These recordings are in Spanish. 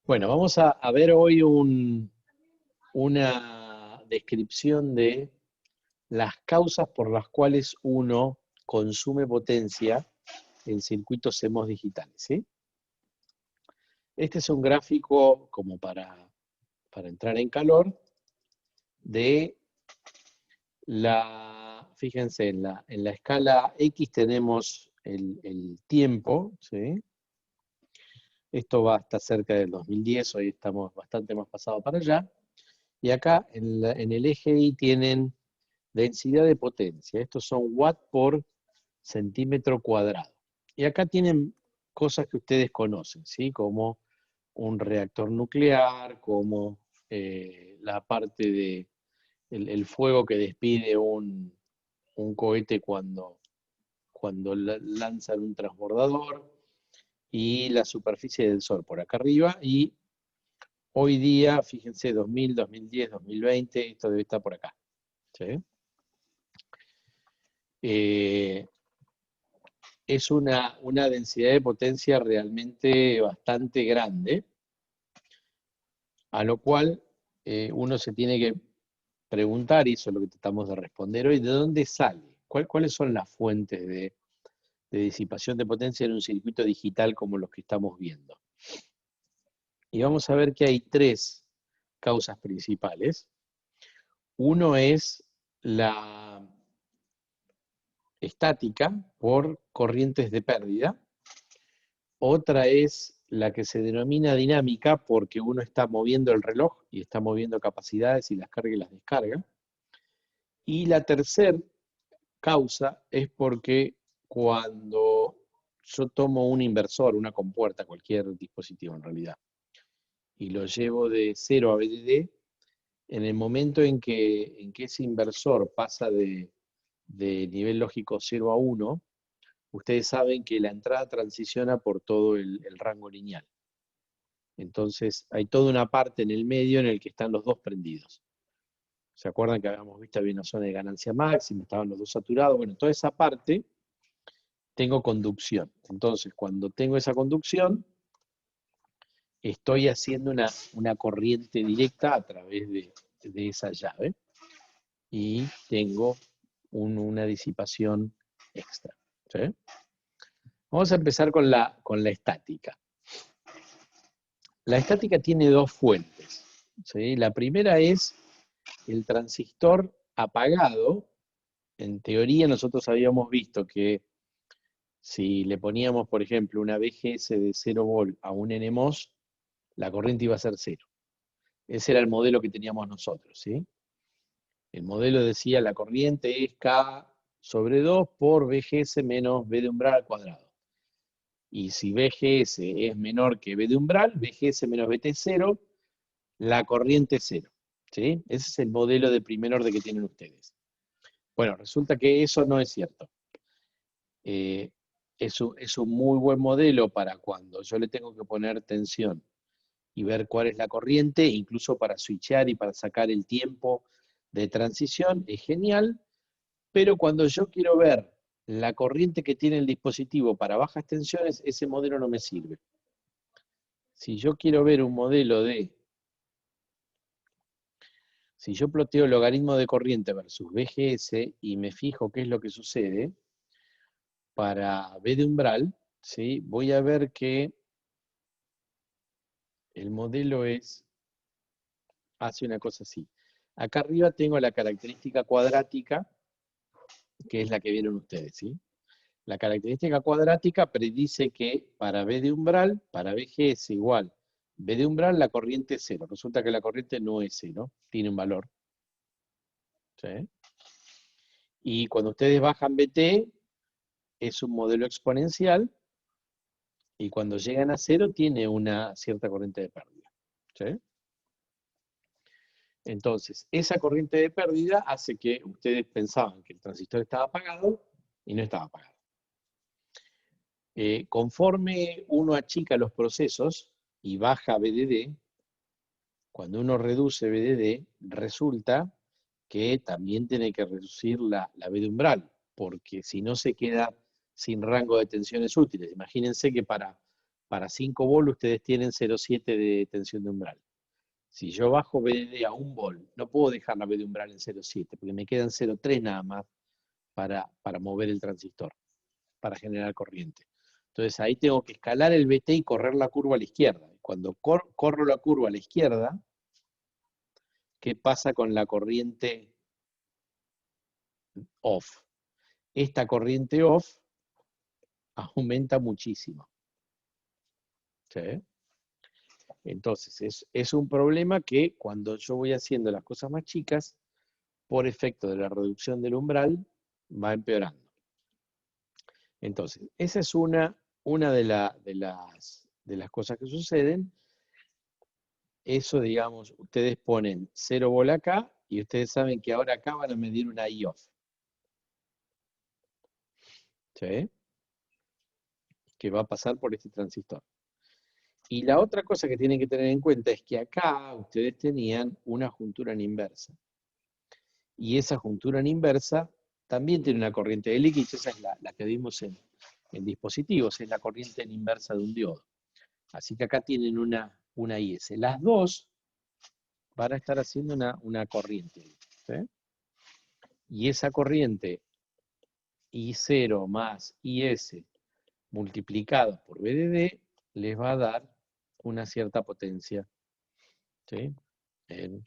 Bueno, vamos a ver hoy una descripción de las causas por las cuales uno consume potencia en circuitos CMOS digitales, ¿sí? Este es un gráfico como para entrar en calor de fíjense, en la escala X tenemos el tiempo, ¿sí? Esto va hasta cerca del 2010, hoy estamos bastante más pasados para allá. Y acá en el eje Y tienen densidad de potencia. Estos son watts por centímetro cuadrado. Y acá tienen cosas que ustedes conocen, ¿sí? Como un reactor nuclear, como la parte de el fuego que despide un cohete cuando lanzan un transbordador, y la superficie del Sol por acá arriba, y hoy día, fíjense, 2000, 2010, 2020, esto debe estar por acá, ¿sí? Es una densidad de potencia realmente bastante grande, a lo cual uno se tiene que preguntar, y eso es lo que tratamos de responder hoy, ¿de dónde sale? ¿Cuáles son las fuentes de disipación de potencia en un circuito digital como los que estamos viendo? Y vamos a ver que hay tres causas principales. Uno es la estática por corrientes de pérdida. Otra es la que se denomina dinámica porque uno está moviendo el reloj y está moviendo capacidades y las carga y las descarga. Y la tercera causa es porque cuando yo tomo un inversor, una compuerta, cualquier dispositivo en realidad, y lo llevo de 0 a VDD, en el momento en que ese inversor pasa de nivel lógico 0 a 1, ustedes saben que la entrada transiciona por todo el rango lineal. Entonces hay toda una parte en el medio en el que están los dos prendidos. ¿Se acuerdan que habíamos visto había una zona de ganancia máxima, estaban los dos saturados? Bueno, toda esa parte tengo conducción. Entonces, cuando tengo esa conducción, estoy haciendo una corriente directa a través de esa llave y tengo una disipación extra, ¿sí? Vamos a empezar con la estática. La estática tiene dos fuentes, ¿sí? La primera es el transistor apagado. En teoría nosotros habíamos visto que si le poníamos, por ejemplo, una BGS de 0 volt a un NMOS, la corriente iba a ser 0. Ese era el modelo que teníamos nosotros, ¿sí? El modelo decía la corriente es K sobre 2 por BGS menos B de umbral al cuadrado. Y si BGS es menor que B de umbral, BGS menos BT 0, la corriente es 0. ¿Sí? Ese es el modelo de primer orden que tienen ustedes. Bueno, resulta que eso no es cierto. Es un muy buen modelo para cuando yo le tengo que poner tensión y ver cuál es la corriente, incluso para switchar y para sacar el tiempo de transición, es genial, pero cuando yo quiero ver la corriente que tiene el dispositivo para bajas tensiones, ese modelo no me sirve. Si yo quiero ver un modelo si yo ploteo el logaritmo de corriente versus BGS y me fijo qué es lo que sucede, para B de umbral, ¿sí? Voy a ver que el modelo hace una cosa así. Acá arriba tengo la característica cuadrática, que es la que vieron ustedes, ¿sí? La característica cuadrática predice que para B de umbral, para BGS igual B de umbral, la corriente es 0. Resulta que la corriente no es 0, tiene un valor, ¿sí? Y cuando ustedes bajan BT, es un modelo exponencial, y cuando llegan a 0 tiene una cierta corriente de pérdida, ¿sí? Entonces, esa corriente de pérdida hace que ustedes pensaban que el transistor estaba apagado y no estaba apagado. Conforme uno achica los procesos y baja BDD, cuando uno reduce BDD, resulta que también tiene que reducir la B de umbral, porque si no se queda sin rango de tensiones útiles. Imagínense que para para 5 vol ustedes tienen 0,7 de tensión de umbral. Si yo bajo VDD a 1 vol, no puedo dejar la V de umbral en 0,7, porque me quedan 0,3 nada más para mover el transistor, para generar corriente. Entonces ahí tengo que escalar el VT y correr la curva a la izquierda. Cuando corro la curva a la izquierda, ¿qué pasa con la corriente off? Esta corriente off aumenta muchísimo. ¿Sí? Entonces, es un problema que cuando yo voy haciendo las cosas más chicas, por efecto de la reducción del umbral, va empeorando. Entonces, esa es una de las cosas que suceden. Eso, digamos, ustedes ponen 0 vol acá, y ustedes saben que ahora acá van a medir una I-off. ¿Sí? Que va a pasar por este transistor. Y la otra cosa que tienen que tener en cuenta es que acá ustedes tenían una juntura en inversa. Y esa juntura en inversa también tiene una corriente de Leakage, esa es la que vimos en dispositivos, es la corriente en inversa de un diodo. Así que acá tienen una IS. Las dos van a estar haciendo una corriente. ¿Sí? Y esa corriente I0 más IS multiplicado por VDD les va a dar una cierta potencia, ¿sí? En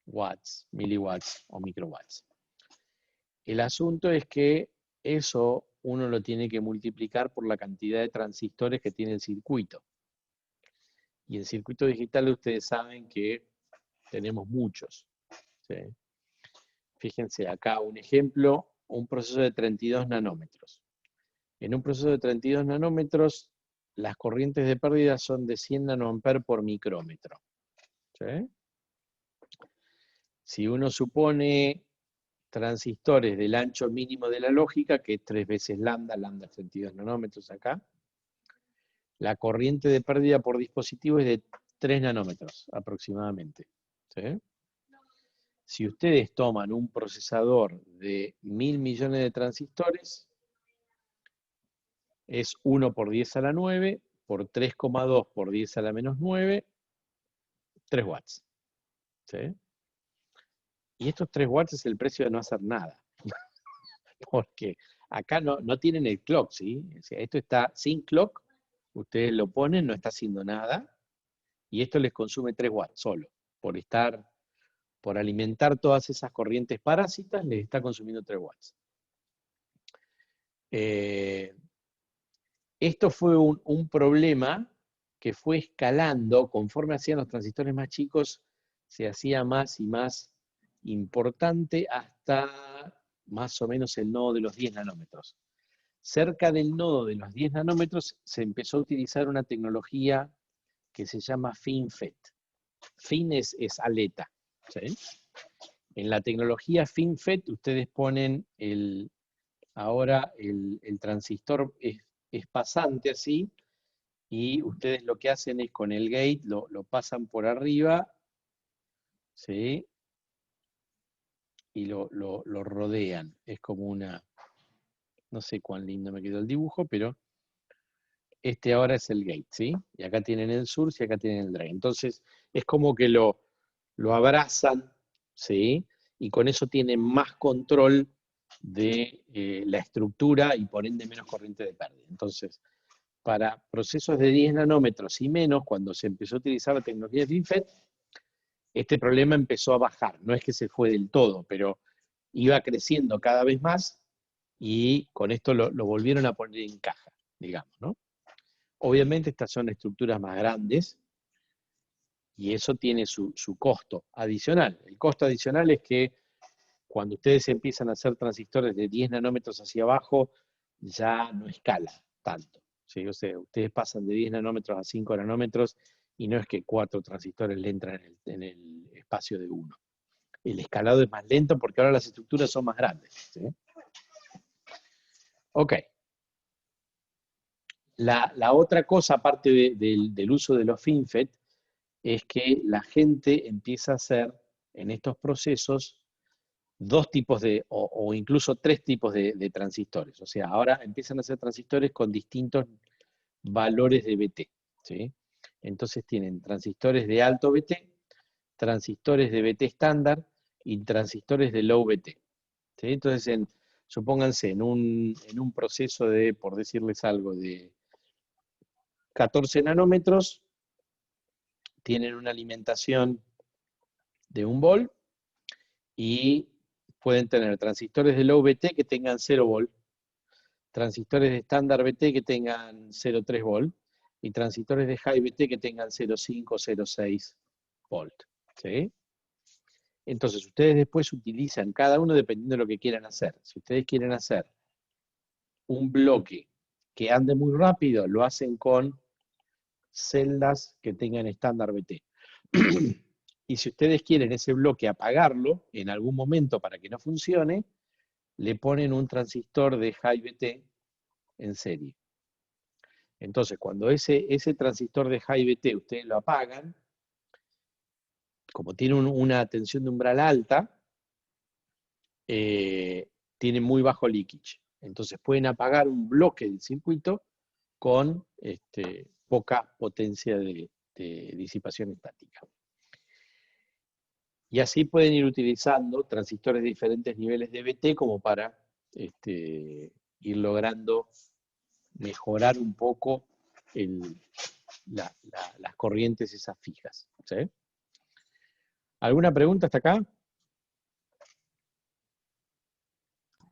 watts, miliwatts o microwatts. El asunto es que eso uno lo tiene que multiplicar por la cantidad de transistores que tiene el circuito. Y en circuito digital ustedes saben que tenemos muchos. ¿Sí? Fíjense acá un ejemplo, un proceso de 32 nanómetros. En un proceso de 32 nanómetros, las corrientes de pérdida son de 100 nanoamperes por micrómetro. ¿Sí? Si uno supone transistores del ancho mínimo de la lógica, que es 3 veces lambda, lambda es 32 nanómetros acá, la corriente de pérdida por dispositivo es de 3 nanómetros aproximadamente. ¿Sí? Si ustedes toman un procesador de 1000 millones de transistores, es 1 por 10 a la 9, por 3,2 por 10 a la menos 9, 3 watts. ¿Sí? Y estos 3 watts es el precio de no hacer nada. Porque acá no tienen el clock, ¿sí? O sea, esto está sin clock, ustedes lo ponen, no está haciendo nada, y esto les consume 3 watts solo. Por alimentar todas esas corrientes parásitas, les está consumiendo 3 watts. Esto fue un problema que fue escalando, conforme hacían los transistores más chicos, se hacía más y más importante hasta más o menos el nodo de los 10 nanómetros. Cerca del nodo de los 10 nanómetros se empezó a utilizar una tecnología que se llama FinFET. Fin es aleta. ¿Sí? En la tecnología FinFET ustedes ponen ahora el transistor es pasante así, y ustedes lo que hacen es con el gate lo pasan por arriba, ¿sí? Y lo rodean. Es como una, no sé cuán lindo me quedó el dibujo, pero este ahora es el gate, ¿sí? Y acá tienen el source y acá tienen el drain. Entonces es como que lo abrazan, ¿sí? Y con eso tienen más control de la estructura y por ende menos corriente de pérdida. Entonces, para procesos de 10 nanómetros y menos, cuando se empezó a utilizar la tecnología de FinFET, este problema empezó a bajar. No es que se fue del todo, pero iba creciendo cada vez más y con esto lo volvieron a poner en caja, digamos, ¿no? Obviamente estas son estructuras más grandes y eso tiene su costo adicional. El costo adicional es que cuando ustedes empiezan a hacer transistores de 10 nanómetros hacia abajo, ya no escala tanto. ¿Sí? O sea, ustedes pasan de 10 nanómetros a 5 nanómetros y no es que 4 transistores le entran en el espacio de 1. El escalado es más lento porque ahora las estructuras son más grandes. ¿Sí? Ok. La otra cosa, aparte del uso de los FinFET, es que la gente empieza a hacer en estos procesos 2 tipos o incluso 3 tipos de transistores. O sea, ahora empiezan a hacer transistores con distintos valores de BT. ¿sí? Entonces tienen transistores de alto BT, transistores de BT estándar y transistores de low BT. ¿Sí? Entonces, supónganse en un proceso de, por decirles algo, de 14 nanómetros, tienen una alimentación de 1 volt y pueden tener transistores de low BT que tengan 0 volt, transistores de estándar BT que tengan 0,3 volt y transistores de high BT que tengan 0,5 o 0,6 volt. ¿Sí? Entonces, ustedes después utilizan cada uno dependiendo de lo que quieran hacer. Si ustedes quieren hacer un bloque que ande muy rápido, lo hacen con celdas que tengan estándar BT. Y si ustedes quieren ese bloque apagarlo en algún momento para que no funcione, le ponen un transistor de high BT en serie. Entonces, cuando ese transistor de high BT ustedes lo apagan, como tiene una tensión de umbral alta, tiene muy bajo leakage. Entonces pueden apagar un bloque del circuito con poca potencia de disipación estática. Y así pueden ir utilizando transistores de diferentes niveles de BT como para ir logrando mejorar un poco las corrientes esas fijas. ¿Sí? ¿Alguna pregunta hasta acá?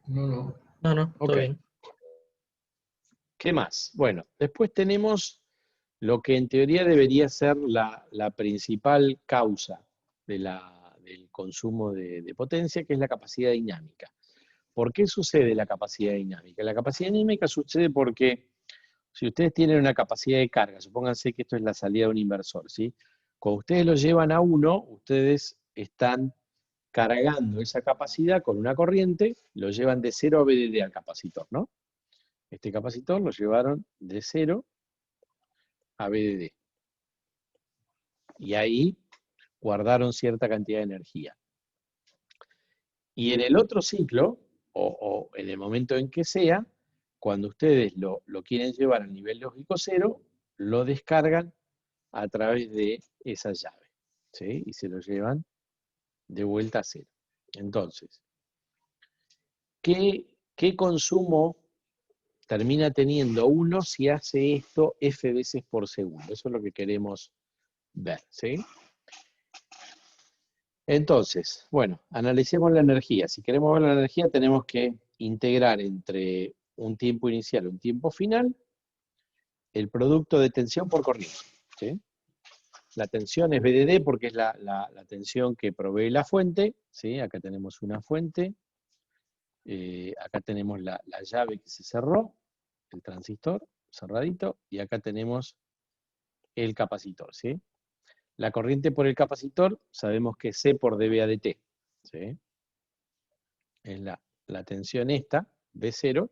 No. No, todo Ok. bien. ¿Qué más? Bueno, después tenemos lo que en teoría debería ser la principal causa del consumo de potencia, que es la capacidad dinámica. ¿Por qué sucede la capacidad dinámica? La capacidad dinámica sucede porque si ustedes tienen una capacidad de carga, supónganse que esto es la salida de un inversor, ¿sí? Cuando ustedes lo llevan a 1, ustedes están cargando esa capacidad con una corriente, lo llevan de 0 a VDD al capacitor, ¿no? Este capacitor lo llevaron de 0 a VDD. Y ahí guardaron cierta cantidad de energía. Y en el otro ciclo, o en el momento en que sea, cuando ustedes lo quieren llevar al nivel lógico 0, lo descargan a través de esa llave, ¿sí? Y se lo llevan de vuelta a 0. Entonces, ¿qué consumo termina teniendo uno si hace esto F veces por segundo? Eso es lo que queremos ver, ¿sí? Entonces, bueno, analicemos la energía. Si queremos ver la energía, tenemos que integrar entre un tiempo inicial y un tiempo final el producto de tensión por corriente, ¿sí? La tensión es VDD porque es la tensión que provee la fuente, ¿sí? Acá tenemos una fuente, acá tenemos la llave que se cerró, el transistor cerradito, y acá tenemos el capacitor, ¿sí? La corriente por el capacitor sabemos que es C por dB a dt, ¿sí? Es la tensión esta, B0.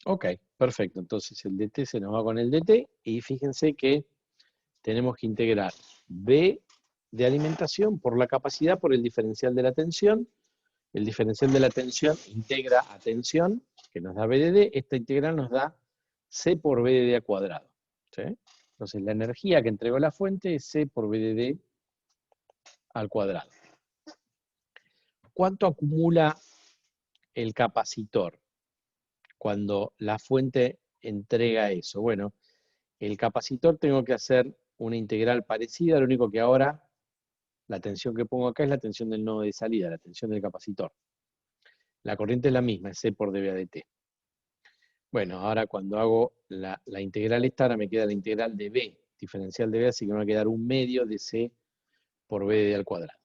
Ok, perfecto. Entonces el dt se nos va con el dt y fíjense que tenemos que integrar B de alimentación por la capacidad por el diferencial de la tensión. El diferencial de la tensión integra a tensión, que nos da BDD. Esta integral nos da C por BDD al cuadrado, ¿sí? Entonces la energía que entregó la fuente es C por BDD al cuadrado. ¿Cuánto acumula el capacitor cuando la fuente entrega eso? Bueno, el capacitor tengo que hacer una integral parecida, lo único que ahora la tensión que pongo acá es la tensión del nodo de salida, la tensión del capacitor. La corriente es la misma, es C por dB a dt. Bueno, ahora cuando hago la integral esta, ahora me queda la integral de B, diferencial de B, así que me va a quedar 1/2 de C por BDD al cuadrado.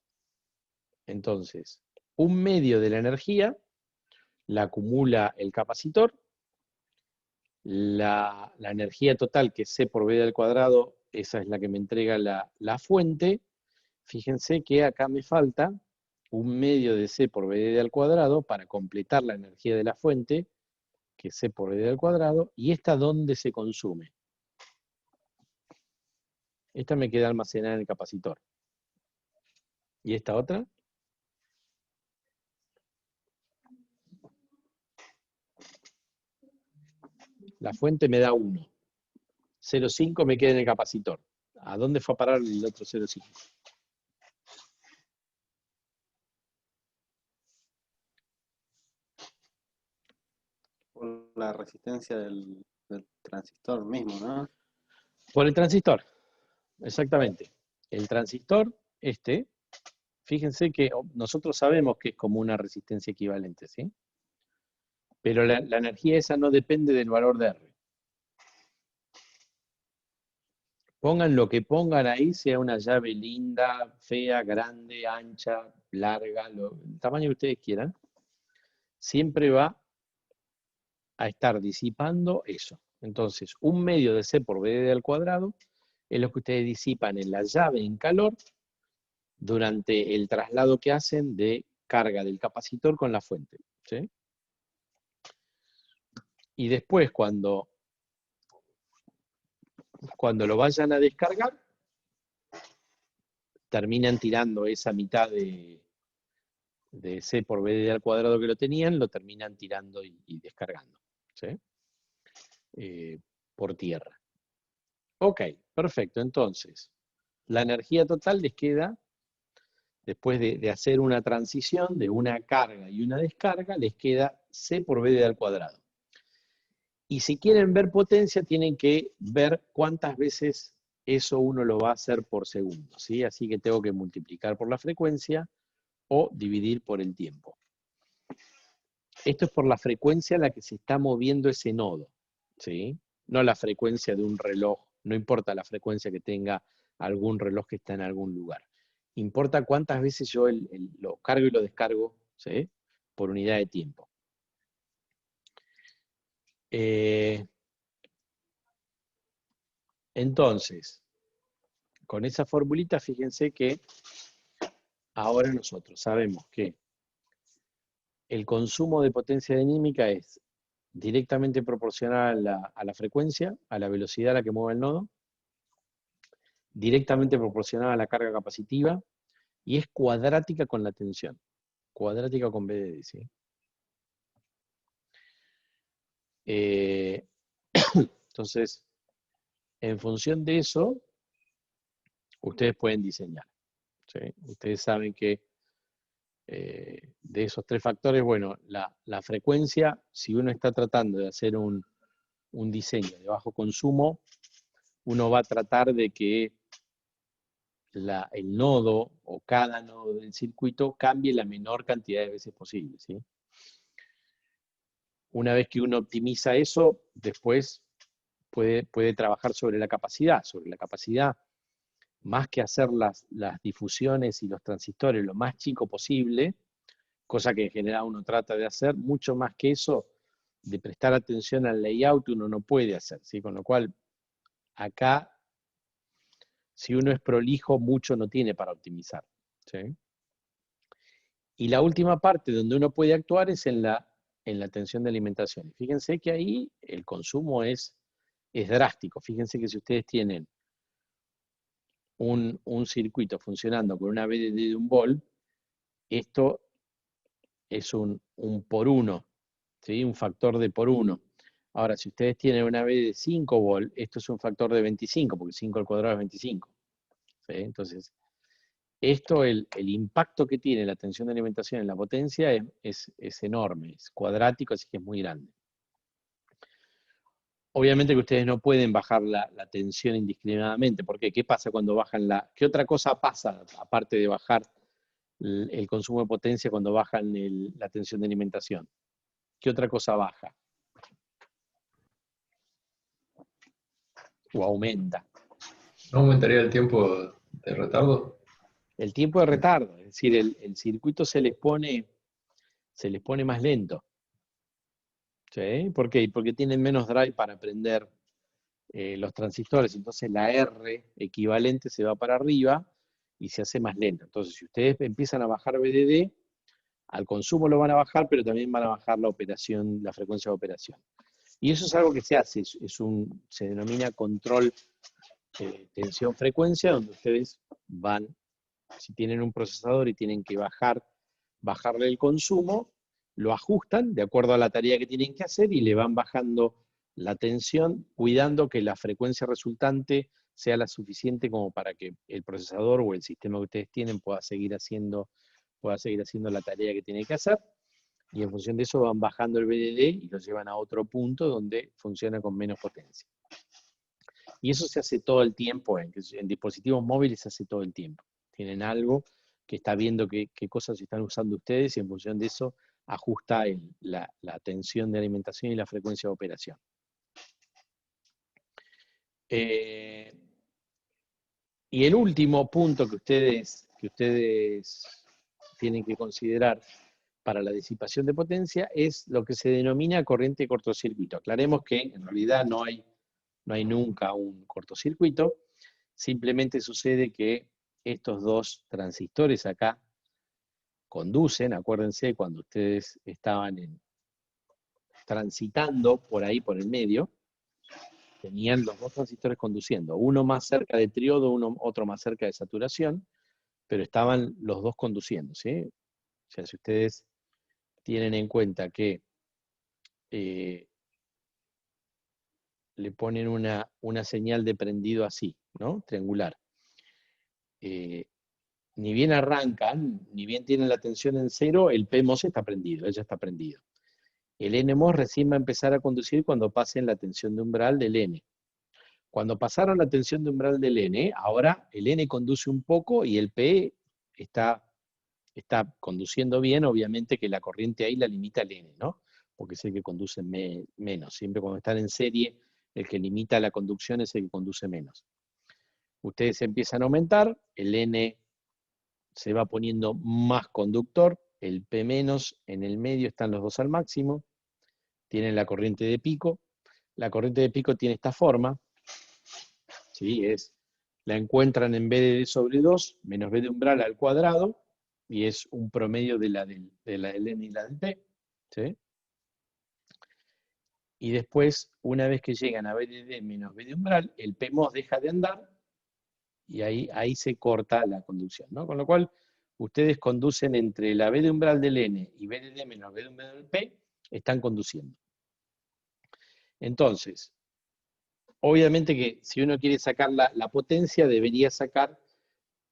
Entonces, 1/2 de la energía la acumula el capacitor. La energía total, que es C por BDD al cuadrado, esa es la que me entrega la fuente. Fíjense que acá me falta 1/2 de C por BDD al cuadrado para completar la energía de la fuente, que es C por BDD al cuadrado. ¿Y esta dónde se consume? Esta me queda almacenada en el capacitor. ¿Y esta otra? La fuente me da 1. 0,5 me queda en el capacitor. ¿A dónde fue a parar el otro 0,5? Por la resistencia del transistor mismo, ¿no? Por el transistor, exactamente. El transistor, fíjense que nosotros sabemos que es como una resistencia equivalente, ¿sí? Pero la energía esa no depende del valor de R. Pongan lo que pongan ahí, sea una llave linda, fea, grande, ancha, larga, el tamaño que ustedes quieran, siempre va a estar disipando eso. Entonces, un medio de C por BD al cuadrado es lo que ustedes disipan en la llave en calor durante el traslado que hacen de carga del capacitor con la fuente, ¿sí? Y después, cuando lo vayan a descargar, terminan tirando esa mitad de C por BD al cuadrado que lo tenían, lo terminan tirando y descargando, ¿sí? Por tierra. Ok, perfecto. Entonces, la energía total les queda, después de hacer una transición de una carga y una descarga, les queda C por BD al cuadrado. Y si quieren ver potencia, tienen que ver cuántas veces eso uno lo va a hacer por segundo, ¿sí? Así que tengo que multiplicar por la frecuencia o dividir por el tiempo. Esto es por la frecuencia a la que se está moviendo ese nodo, ¿sí? No la frecuencia de un reloj, no importa la frecuencia que tenga algún reloj que está en algún lugar. Importa cuántas veces yo lo cargo y lo descargo, ¿sí? Por unidad de tiempo. Entonces, con esa formulita, fíjense que ahora nosotros sabemos que el consumo de potencia dinámica es directamente proporcional a la frecuencia, a la velocidad a la que mueve el nodo, directamente proporcional a la carga capacitiva, y es cuadrática con la tensión, cuadrática con BDD, ¿sí? Entonces, en función de eso, ustedes pueden diseñar, ¿sí? Ustedes saben que de esos 3 factores, bueno, la frecuencia, si uno está tratando de hacer un diseño de bajo consumo, uno va a tratar de que el nodo o cada nodo del circuito cambie la menor cantidad de veces posible, ¿sí? Una vez que uno optimiza eso, después puede trabajar sobre la capacidad. Sobre la capacidad, más que hacer las difusiones y los transistores lo más chico posible, cosa que en general uno trata de hacer, mucho más que eso, de prestar atención al layout uno no puede hacer, ¿sí? Con lo cual, acá, si uno es prolijo, mucho no tiene para optimizar, ¿sí? Y la última parte donde uno puede actuar es en la tensión de alimentación. Y fíjense que ahí el consumo es drástico. Fíjense que si ustedes tienen un circuito funcionando con una BDD de 1 volt, esto es un por 1, ¿sí? Un factor de por 1. Ahora, si ustedes tienen una BDD de 5 volt, esto es un factor de 25, porque 5 al cuadrado es 25. ¿Sí? Entonces, esto, el impacto que tiene la tensión de alimentación en la potencia es enorme, es cuadrático, así que es muy grande. Obviamente que ustedes no pueden bajar la tensión indiscriminadamente. ¿Por qué? ¿Qué pasa cuando bajan qué otra cosa pasa, aparte de bajar el consumo de potencia cuando bajan la tensión de alimentación? ¿Qué otra cosa baja? O aumenta. ¿No aumentaría el tiempo de retardo? El tiempo de retardo, es decir, el circuito se les pone más lento. ¿Sí? ¿Por qué? Porque tienen menos drive para prender los transistores, entonces la R equivalente se va para arriba y se hace más lenta. Entonces, si ustedes empiezan a bajar BDD, al consumo lo van a bajar, pero también van a bajar la operación, la frecuencia de operación. Y eso es algo que se hace, se denomina control tensión-frecuencia, donde ustedes van, si tienen un procesador y tienen que bajarle el consumo, lo ajustan de acuerdo a la tarea que tienen que hacer y le van bajando la tensión, cuidando que la frecuencia resultante sea la suficiente como para que el procesador o el sistema que ustedes tienen pueda seguir haciendo la tarea que tiene que hacer, y en función de eso van bajando el BDD y lo llevan a otro punto donde funciona con menos potencia. Y eso se hace todo el tiempo, en dispositivos móviles se hace todo el tiempo. Tienen algo que está viendo qué cosas están usando ustedes y en función de eso ajusta la tensión de alimentación y la frecuencia de operación. Y el último punto que ustedes tienen que considerar para la disipación de potencia es lo que se denomina corriente de cortocircuito. Aclaremos que en realidad no hay nunca un cortocircuito, simplemente sucede que estos dos transistores acá conducen, acuérdense cuando ustedes estaban transitando por ahí, por el medio, tenían los dos transistores conduciendo, uno más cerca de triodo, otro más cerca de saturación, pero estaban los dos conduciendo, ¿sí? O sea, si ustedes tienen en cuenta que le ponen una señal de prendido así, ¿no? Triangular. Ni bien arrancan, ni bien tienen la tensión en cero, el PMOS está prendido, ya está prendido. El NMOS recién va a empezar a conducir cuando pasen la tensión de umbral del N. Cuando pasaron la tensión de umbral del N, ahora el N conduce un poco y el P está conduciendo bien, obviamente que la corriente ahí la limita el N, ¿no? Porque es el que conduce menos. Siempre cuando están en serie, el que limita la conducción es el que conduce menos. Ustedes empiezan a aumentar, el N se va poniendo más conductor, el P menos en el medio están los dos al máximo, tienen la corriente de pico. La corriente de pico tiene esta forma, ¿sí? La encuentran en BDD sobre 2 menos B de umbral al cuadrado, y es un promedio de la del N y la del P, ¿sí? Y después, una vez que llegan a BDD menos B de umbral, el PMOS deja de andar, y ahí se corta la conducción, ¿no? Con lo cual, ustedes conducen entre la B de umbral del N y BDD menos B de umbral del P, están conduciendo. Entonces, obviamente que si uno quiere sacar la potencia, debería sacar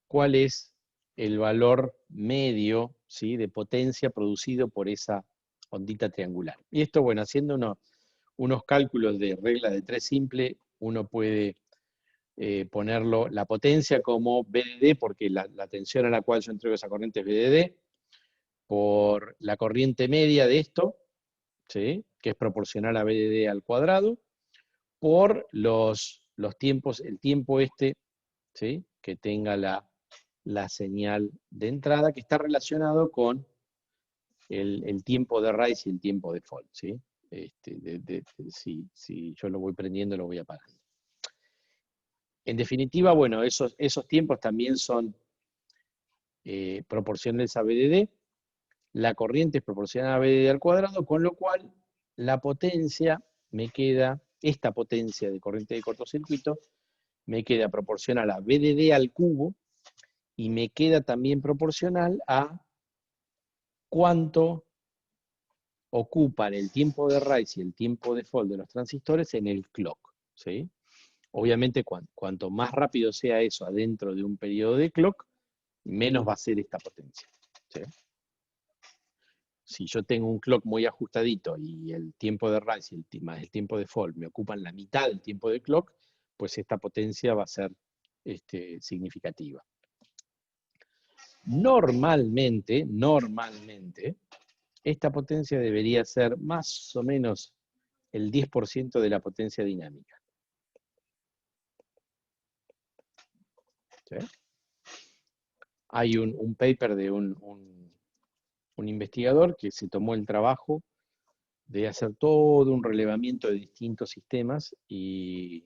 cuál es el valor medio, ¿sí?, de potencia producido por esa ondita triangular. Y esto, bueno, haciendo unos cálculos de regla de 3 simple, uno puede ponerlo la potencia como BDD, porque la tensión a la cual yo entrego esa corriente es BDD, por la corriente media de esto, ¿sí?, que es proporcional a BDD al cuadrado, por los tiempos, el tiempo ¿sí?, que tenga la señal de entrada, que está relacionado con el tiempo de rise y el tiempo de fall, ¿sí? Si yo lo voy prendiendo, lo voy apagando. En definitiva, bueno, esos tiempos también son proporcionales a BDD, la corriente es proporcional a BDD al cuadrado, con lo cual la potencia me queda, esta potencia de corriente de cortocircuito, me queda proporcional a BDD al cubo, y me queda también proporcional a cuánto ocupan el tiempo de rise y el tiempo de fall de los transistores en el clock, ¿sí? Obviamente, cuanto más rápido sea eso adentro de un periodo de clock, menos va a ser esta potencia, ¿sí? Si yo tengo un clock muy ajustadito y el tiempo de rise y más el tiempo de fall me ocupan la mitad del tiempo de clock, pues esta potencia va a ser significativa. Normalmente, esta potencia debería ser más o menos el 10% de la potencia dinámica. ¿Sí? Hay un paper de un investigador que se tomó el trabajo de hacer todo un relevamiento de distintos sistemas y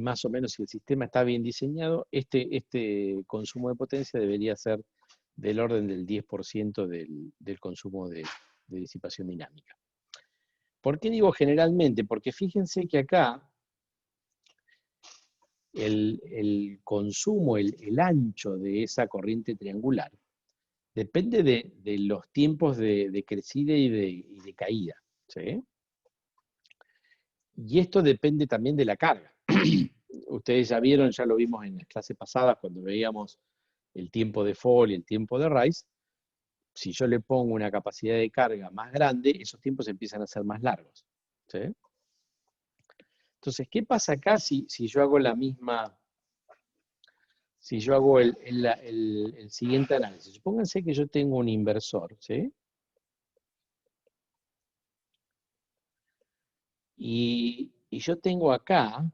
más o menos, si el sistema está bien diseñado, este consumo de potencia debería ser del orden del 10% del consumo de disipación dinámica. ¿Por qué digo generalmente? Porque fíjense que acá el consumo, el ancho de esa corriente triangular, depende de los tiempos de crecida y de caída, ¿sí? Y esto depende también de la carga. Ustedes ya vieron, ya lo vimos en las clases pasadas cuando veíamos el tiempo de fall y el tiempo de rise. Si yo le pongo una capacidad de carga más grande, esos tiempos empiezan a ser más largos. ¿Sí? Entonces, ¿qué pasa acá si yo hago la misma, si yo hago el siguiente análisis? Supónganse que yo tengo un inversor, ¿sí? Y yo tengo acá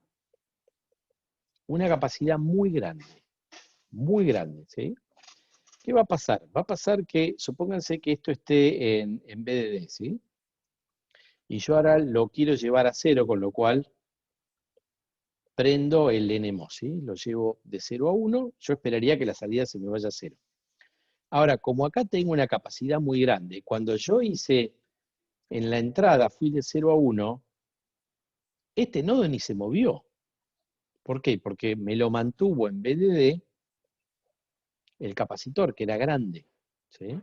una capacidad muy grande, ¿sí? ¿Qué va a pasar? Va a pasar que, supónganse que esto esté en BDD, ¿sí? Y yo ahora lo quiero llevar a 0, con lo cual prendo el NMOS, ¿sí? Lo llevo de 0 a 1, yo esperaría que la salida se me vaya a 0. Ahora, como acá tengo una capacidad muy grande, cuando yo hice en la entrada, fui de 0 a 1, este nodo ni se movió. ¿Por qué? Porque me lo mantuvo en BDD el capacitor, que era grande, ¿sí?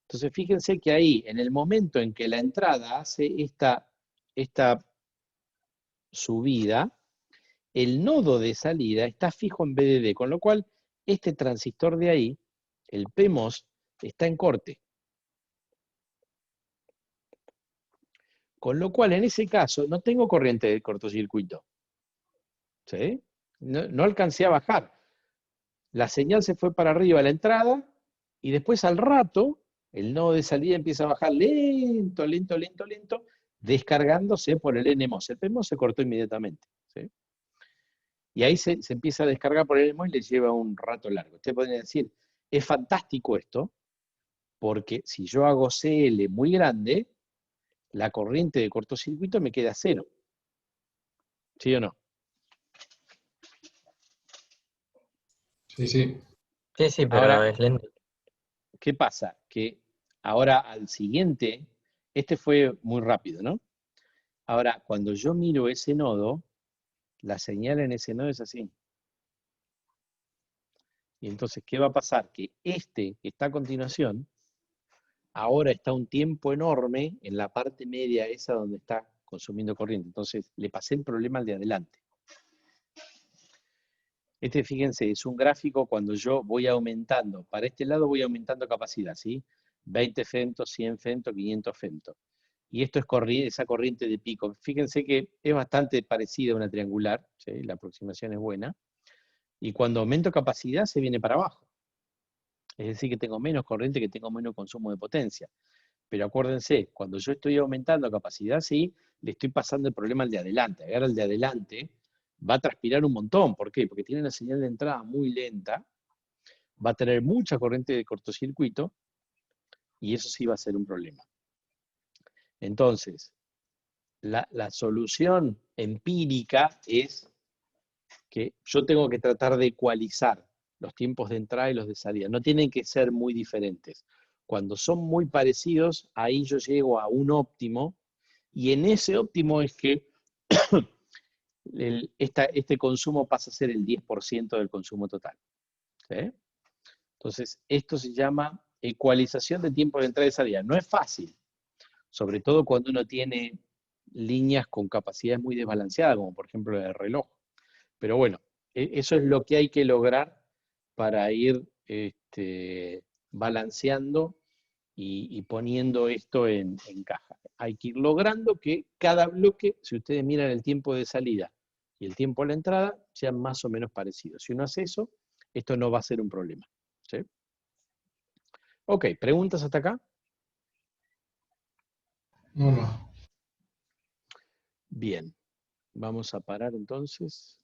Entonces, fíjense que ahí, en el momento en que la entrada hace esta subida, el nodo de salida está fijo en BDD, con lo cual este transistor de ahí, el PMOS, está en corte. Con lo cual, en ese caso, no tengo corriente de cortocircuito. ¿Sí? No alcancé a bajar. La señal se fue para arriba a la entrada y después al rato el nodo de salida empieza a bajar lento, descargándose por el NMOS. El PMOS se cortó inmediatamente. ¿Sí? Y ahí se empieza a descargar por el NMOS y le lleva un rato largo. Ustedes pueden decir, es fantástico esto, porque si yo hago CL muy grande, la corriente de cortocircuito me queda 0. ¿Sí o no? Sí, sí. Sí, sí, pero Ahora, es lento. ¿qué pasa? Que ahora al siguiente, este fue muy rápido, ¿no? Ahora, cuando yo miro ese nodo, la señal en ese nodo es así. Y entonces, ¿qué va a pasar? Que este que está a continuación, ahora está un tiempo enorme en la parte media esa donde está consumiendo corriente. Entonces, le pasé el problema al de adelante. Este, fíjense, es un gráfico cuando yo voy aumentando. Para este lado voy aumentando capacidad, ¿sí? 20 femtos, 100 femtos, 500 femtos. Y esto es esa corriente de pico. Fíjense que es bastante parecida a una triangular, ¿sí? La aproximación es buena. Y cuando aumento capacidad se viene para abajo. Es decir, que tengo menos corriente, que tengo menos consumo de potencia. Pero acuérdense, cuando yo estoy aumentando capacidad, sí, le estoy pasando el problema al de adelante. Ahora el de adelante va a transpirar un montón. ¿Por qué? Porque tiene una señal de entrada muy lenta, va a tener mucha corriente de cortocircuito, y eso sí va a ser un problema. Entonces, la solución empírica es que yo tengo que tratar de ecualizar los tiempos de entrada y los de salida. No tienen que ser muy diferentes. Cuando son muy parecidos, ahí yo llego a un óptimo, y en ese óptimo es que este consumo pasa a ser el 10% del consumo total. ¿Sí? Entonces, esto se llama ecualización de tiempo de entrada y salida. No es fácil, sobre todo cuando uno tiene líneas con capacidades muy desbalanceadas, como por ejemplo el reloj. Pero bueno, eso es lo que hay que lograr para ir balanceando y poniendo esto en caja. Hay que ir logrando que cada bloque, si ustedes miran el tiempo de salida y el tiempo de la entrada, sean más o menos parecidos. Si uno hace eso, esto no va a ser un problema. ¿Sí? Ok, ¿preguntas hasta acá? No, no. Bien, vamos a parar entonces.